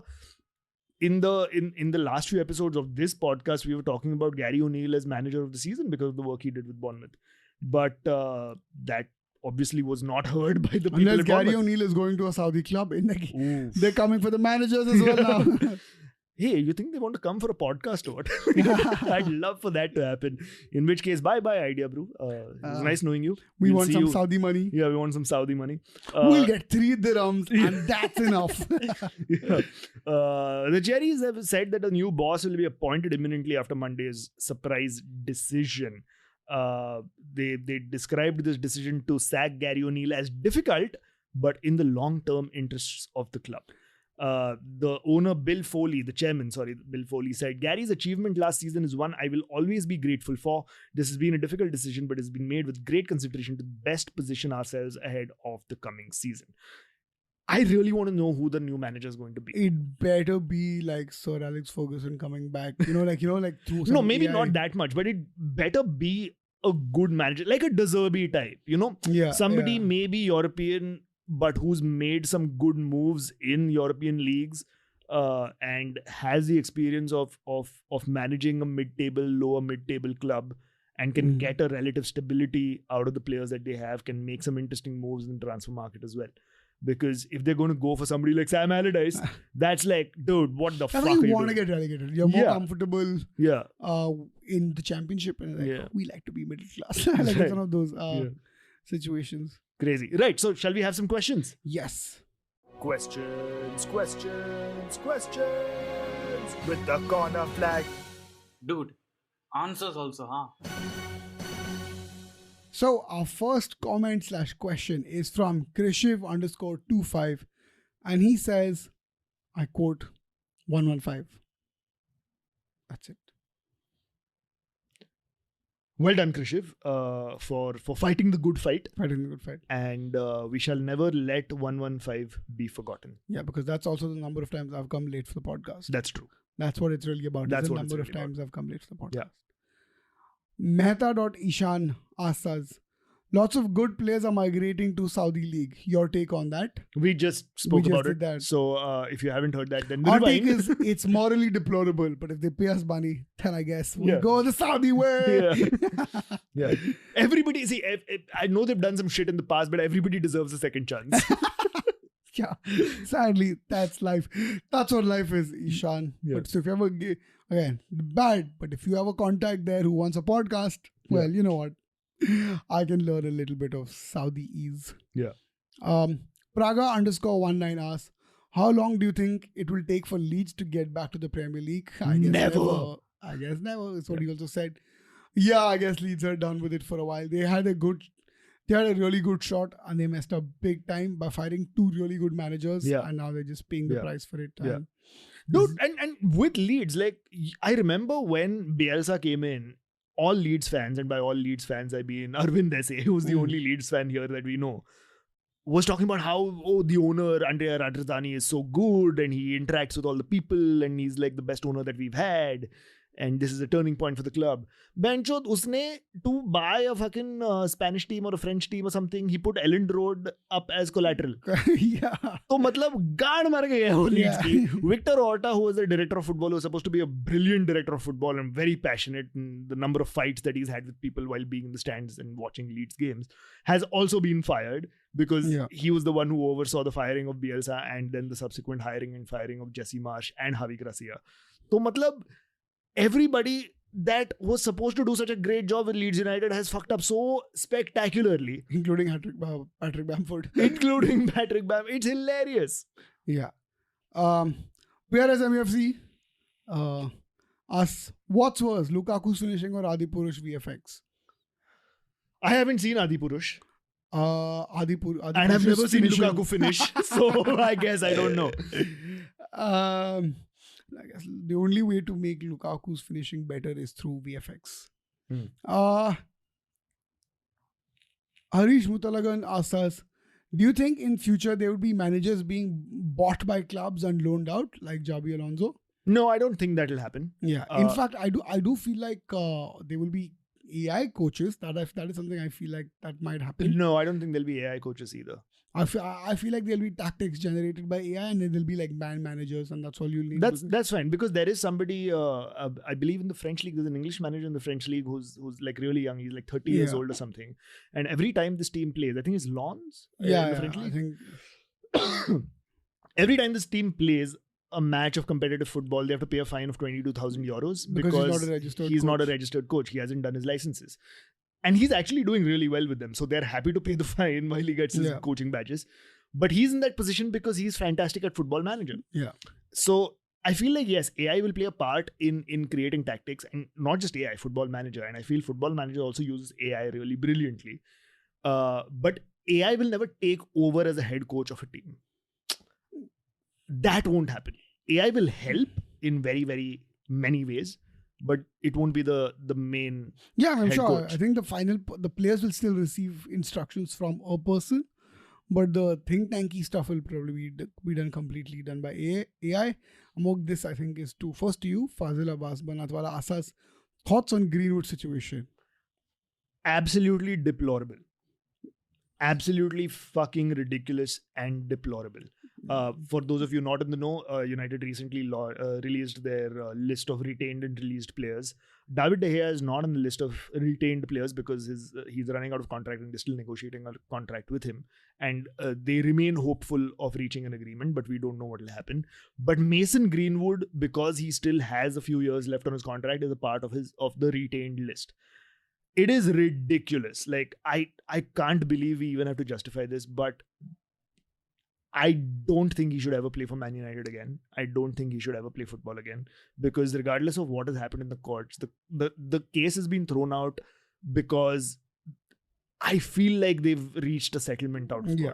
[SPEAKER 1] in the last few episodes of this podcast, we were talking about Gary O'Neill as manager of the season because of the work he did with Bournemouth. But that obviously was not heard by the people
[SPEAKER 2] Unless
[SPEAKER 1] at
[SPEAKER 2] Gary
[SPEAKER 1] Bournemouth.
[SPEAKER 2] O'Neill is going to a Saudi club,
[SPEAKER 1] Oof.
[SPEAKER 2] they're coming for the managers as well now.
[SPEAKER 1] Hey, you think they want to come for a podcast or what? I'd love for that to happen. In which case, bye idea, bro. It was nice knowing you.
[SPEAKER 2] We
[SPEAKER 1] We'll
[SPEAKER 2] want
[SPEAKER 1] see
[SPEAKER 2] some
[SPEAKER 1] you.
[SPEAKER 2] Saudi money.
[SPEAKER 1] Yeah, we want some Saudi money.
[SPEAKER 2] We'll get 3 dirhams and that's enough.
[SPEAKER 1] Yeah. The Cherries have said that a new boss will be appointed imminently after Monday's surprise decision. They described this decision to sack Gary O'Neill as difficult, but in the long-term interests of the club. The owner, Bill Foley, Bill Foley said, Gary's achievement last season is one I will always be grateful for. This has been a difficult decision, but it's been made with great consideration to best position ourselves ahead of the coming season. I really want to know who the new manager is going to be.
[SPEAKER 2] It better be like Sir Alex Ferguson coming back. Like through some
[SPEAKER 1] No, maybe
[SPEAKER 2] AI.
[SPEAKER 1] not that much, but it better be a good manager, like a De Zerbi type,
[SPEAKER 2] Yeah,
[SPEAKER 1] somebody
[SPEAKER 2] yeah.
[SPEAKER 1] maybe European, but who's made some good moves in European leagues and has the experience of managing a lower mid-table club and can get a relative stability out of the players that they have, can make some interesting moves in the transfer market as well. Because if they're going to go for somebody like Sam Allardyce, that's like, dude, what the fuck
[SPEAKER 2] That's
[SPEAKER 1] are
[SPEAKER 2] why you
[SPEAKER 1] you
[SPEAKER 2] want to
[SPEAKER 1] doing?
[SPEAKER 2] get relegated. You're more comfortable
[SPEAKER 1] Yeah.
[SPEAKER 2] in the championship. And we like to be middle class. Like
[SPEAKER 1] Right.
[SPEAKER 2] it's one of those situations.
[SPEAKER 1] Crazy. Right. So shall we have some questions?
[SPEAKER 2] Yes.
[SPEAKER 1] Questions with the corner flag.
[SPEAKER 3] Dude, answers also, huh?
[SPEAKER 2] So our first comment / question is from Krishiv_25 and he says, I quote, 115. That's it.
[SPEAKER 1] Well done, Krishiv, for fighting the good fight.
[SPEAKER 2] Fighting the good fight.
[SPEAKER 1] And we shall never let 115 be forgotten.
[SPEAKER 2] Yeah, because that's also the number of times I've come late for the podcast.
[SPEAKER 1] That's true.
[SPEAKER 2] That's what it's really about.
[SPEAKER 1] That's
[SPEAKER 2] the
[SPEAKER 1] what it's
[SPEAKER 2] number of
[SPEAKER 1] really about.
[SPEAKER 2] times I've come late for the podcast.
[SPEAKER 1] Yeah.
[SPEAKER 2] Mehta.Ishan asks us, lots of good players are migrating to Saudi League. Your take on that?
[SPEAKER 1] We just spoke
[SPEAKER 2] just
[SPEAKER 1] about
[SPEAKER 2] did
[SPEAKER 1] it.
[SPEAKER 2] that.
[SPEAKER 1] So if you haven't heard that, then
[SPEAKER 2] Our
[SPEAKER 1] rewind.
[SPEAKER 2] take is it's morally deplorable, but if they pay us money, then I guess we'll
[SPEAKER 1] Yeah.
[SPEAKER 2] go the Saudi way.
[SPEAKER 1] Yeah. Everybody, see, I know they've done some shit in the past, but everybody deserves a second chance.
[SPEAKER 2] Yeah, sadly, that's life. That's what life is, Ishan.
[SPEAKER 1] Yeah.
[SPEAKER 2] But so if you ever, again, bad, but if you have a contact there who wants a podcast, well, you know what? I can learn a little bit of Saudi-ese.
[SPEAKER 1] Yeah.
[SPEAKER 2] Praga_19 asks, how long do you think it will take for Leeds to get back to the Premier League? I guess
[SPEAKER 1] Never.
[SPEAKER 2] I guess never. Is what he also said. Yeah, I guess Leeds are done with it for a while. They had a really good shot and they messed up big time by firing 2 really good managers.
[SPEAKER 1] Yeah.
[SPEAKER 2] And now they're just paying the price for it.
[SPEAKER 1] Yeah.
[SPEAKER 2] And
[SPEAKER 1] Dude, and with Leeds, like, I remember when Bielsa came in, all Leeds fans, and by all Leeds fans, I mean Arvind Dese, who's the only Leeds fan here that we know, was talking about how, the owner, Andrea Radrizzani, is so good and he interacts with all the people and he's like the best owner that we've had. And this is a turning point for the club. Benchot, usne, to buy a fucking Spanish team or a French team or something, he put Elland Road up as collateral.
[SPEAKER 2] yeah.
[SPEAKER 1] So, matlab, gaad mar gaya wo Leeds
[SPEAKER 2] Yeah.
[SPEAKER 1] ki. Victor Orta, who was the director of football, who was supposed to be a brilliant director of football and very passionate in the number of fights that he's had with people while being in the stands and watching Leeds games, has also been fired because he was the one who oversaw the firing of Bielsa and then the subsequent hiring and firing of Jesse Marsh and Javi Gracia. So, matlab, everybody that was supposed to do such a great job with Leeds United has fucked up so spectacularly.
[SPEAKER 2] Including Patrick Bamford.
[SPEAKER 1] Including Patrick Bam. It's hilarious.
[SPEAKER 2] Yeah. Whereas MUFC asks, what's worse, Lukaku's finishing or Adipurush VFX?
[SPEAKER 1] I haven't seen Adipurush.
[SPEAKER 2] Adipurush
[SPEAKER 1] And I've never seen Lukaku finish. So I guess I don't know.
[SPEAKER 2] I guess the only way to make Lukaku's finishing better is through VFX. Harish Mutalagan asks us, do you think in future there would be managers being bought by clubs and loaned out like Javi Alonso?
[SPEAKER 1] No, I don't think that'll happen.
[SPEAKER 2] Yeah. In fact, I do feel like there will be AI coaches. That is something I feel like that might happen.
[SPEAKER 1] No, I don't think there'll be AI coaches either.
[SPEAKER 2] I feel like there'll be tactics generated by AI, and then there'll be like band managers, and that's all you'll need.
[SPEAKER 1] That's fine, because there is somebody, I believe in the French league, there's an English manager in the French league who's like really young. He's like 30 years old or something. And every time this team plays, I think it's Lens. In the French league.
[SPEAKER 2] I think
[SPEAKER 1] Every time this team plays a match of competitive football, they have to pay a fine of 22,000 euros because he's not a registered coach. He hasn't done his licenses. And he's actually doing really well with them. So they're happy to pay the fine while he gets his coaching badges. But he's in that position because he's fantastic at Football Manager.
[SPEAKER 2] Yeah.
[SPEAKER 1] So I feel like, yes, AI will play a part in creating tactics, and not just AI, Football Manager. And I feel Football Manager also uses AI really brilliantly. But AI will never take over as a head coach of a team. That won't happen. AI will help in very, very many ways, but it won't be the main.
[SPEAKER 2] Yeah, I'm sure.
[SPEAKER 1] Coach.
[SPEAKER 2] I think the players will still receive instructions from a person, but the think tanky stuff will probably be completely done by AI. Among this, I think, is first to you, Fazil Abbas Banatwala asks, thoughts on Greenwood situation?
[SPEAKER 1] Absolutely deplorable. Absolutely fucking ridiculous and deplorable. For those of you not in the know, United recently released their list of retained and released players. David De Gea is not on the list of retained players because he's running out of contract and they're still negotiating a contract with him. And they remain hopeful of reaching an agreement, but we don't know what will happen. But Mason Greenwood, because he still has a few years left on his contract, is a part of the retained list. It is ridiculous. Like, I can't believe we even have to justify this, but I don't think he should ever play for Man United again. I don't think he should ever play football again, because regardless of what has happened in the courts, the case has been thrown out because I feel like they've reached a settlement out of court.
[SPEAKER 2] Yeah.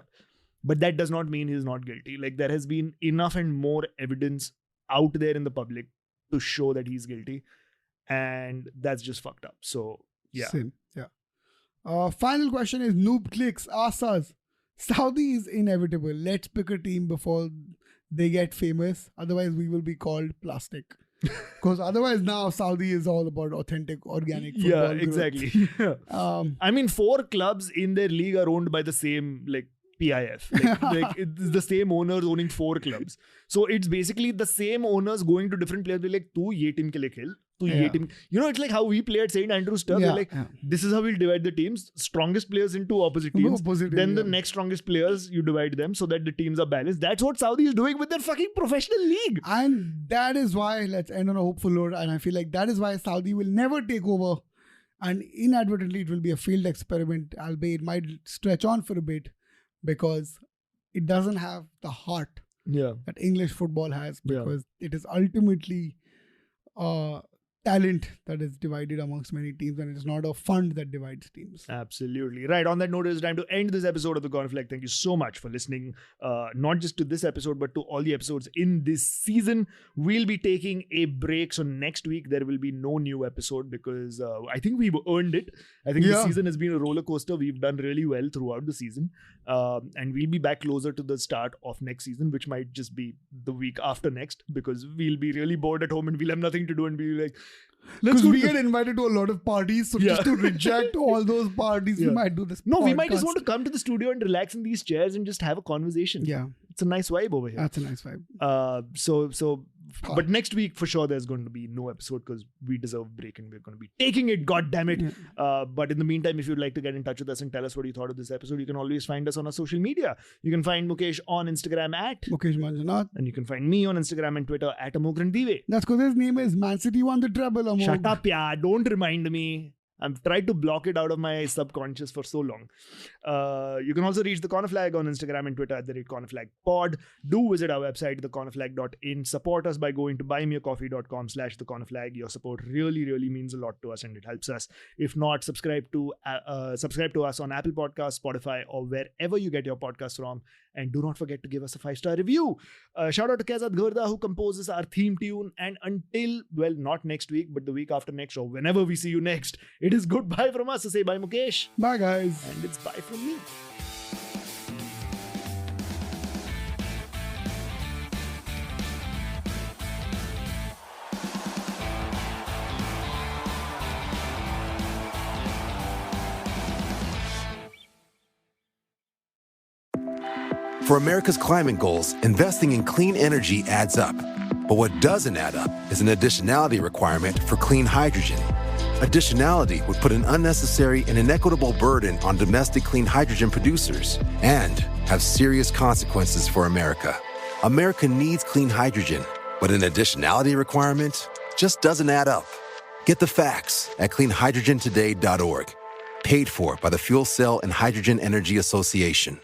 [SPEAKER 1] But that does not mean he's not guilty. Like, there has been enough and more evidence out there in the public to show that he's guilty, and that's just fucked up. So yeah.
[SPEAKER 2] Same. Yeah. Final question is Noob Clicks asks us, Saudi is inevitable. Let's pick a team before they get famous. Otherwise, we will be called plastic. Because otherwise now Saudi is all about authentic, organic football.
[SPEAKER 1] Yeah, exactly. I mean, 4 clubs in their league are owned by the same PIF. Like it's the same owners owning 4 clubs. So it's basically the same owners going to different players. They're like, "Tu ye team ke liye khel. Tu ye team." You know, it's like how we play at St. Andrew's Turf. They're like, this is how we'll divide the teams. Strongest players into opposite teams. Then the next strongest players, you divide them so that the teams are balanced. That's what Saudi is doing with their fucking professional league.
[SPEAKER 2] And that is why, let's end on a hopeful note. And I feel like that is why Saudi will never take over. And inadvertently, it will be a failed experiment. Albeit it might stretch on for a bit, because it doesn't have the heart that English football has, because it is ultimately talent that is divided amongst many teams, and it is not a fund that divides teams.
[SPEAKER 1] Absolutely. Right. On that note, it's time to end this episode of The Conflict. Thank you so much for listening, not just to this episode, but to all the episodes in this season. We'll be taking a break. So next week, there will be no new episode because I think we've earned it. I think the season has been a roller coaster. We've done really well throughout the season. And we'll be back closer to the start of next season, which might just be the week after next, because we'll be really bored at home and we'll have nothing to do and be like,
[SPEAKER 2] let's go. We get invited to a lot of parties, so just to reject all those parties, we might do this.
[SPEAKER 1] No, we might just want to come to the studio and relax in these chairs and just have a conversation.
[SPEAKER 2] Yeah,
[SPEAKER 1] it's a nice vibe over here.
[SPEAKER 2] That's a nice vibe.
[SPEAKER 1] But next week for sure there's going to be no episode because we deserve a break and we're going to be taking it. God damn it! But in the meantime, if you'd like to get in touch with us and tell us what you thought of this episode, you can always find us on our social media. You can find Mukesh on Instagram at
[SPEAKER 2] Mukesh Manjunath,
[SPEAKER 1] and you can find me on Instagram and Twitter at Amogh and Mukesh.
[SPEAKER 2] That's because his name is Man City won the treble. Amogh.
[SPEAKER 1] Shut up, yeah! Don't remind me. I've tried to block it out of my subconscious for so long. You can also reach The Corner Flag on Instagram and Twitter at @cornerflagpod. Do visit our website, thecornerflag.in. Support us by going to buymeacoffee.com/thecornerflag. Your support really, really means a lot to us and it helps us. If not, subscribe to us on Apple Podcasts, Spotify, or wherever you get your podcasts from. And do not forget to give us a 5-star review. Shout out to Kezat Gurda, who composes our theme tune. And until, well, not next week, but the week after next, or whenever we see you next, it is goodbye from us. So say bye, Mukesh.
[SPEAKER 2] Bye, guys.
[SPEAKER 1] And it's bye from me.
[SPEAKER 4] For America's climate goals, investing in clean energy adds up. But what doesn't add up is an additionality requirement for clean hydrogen. Additionality would put an unnecessary and inequitable burden on domestic clean hydrogen producers and have serious consequences for America. America needs clean hydrogen, but an additionality requirement just doesn't add up. Get the facts at cleanhydrogentoday.org. Paid for by the Fuel Cell and Hydrogen Energy Association.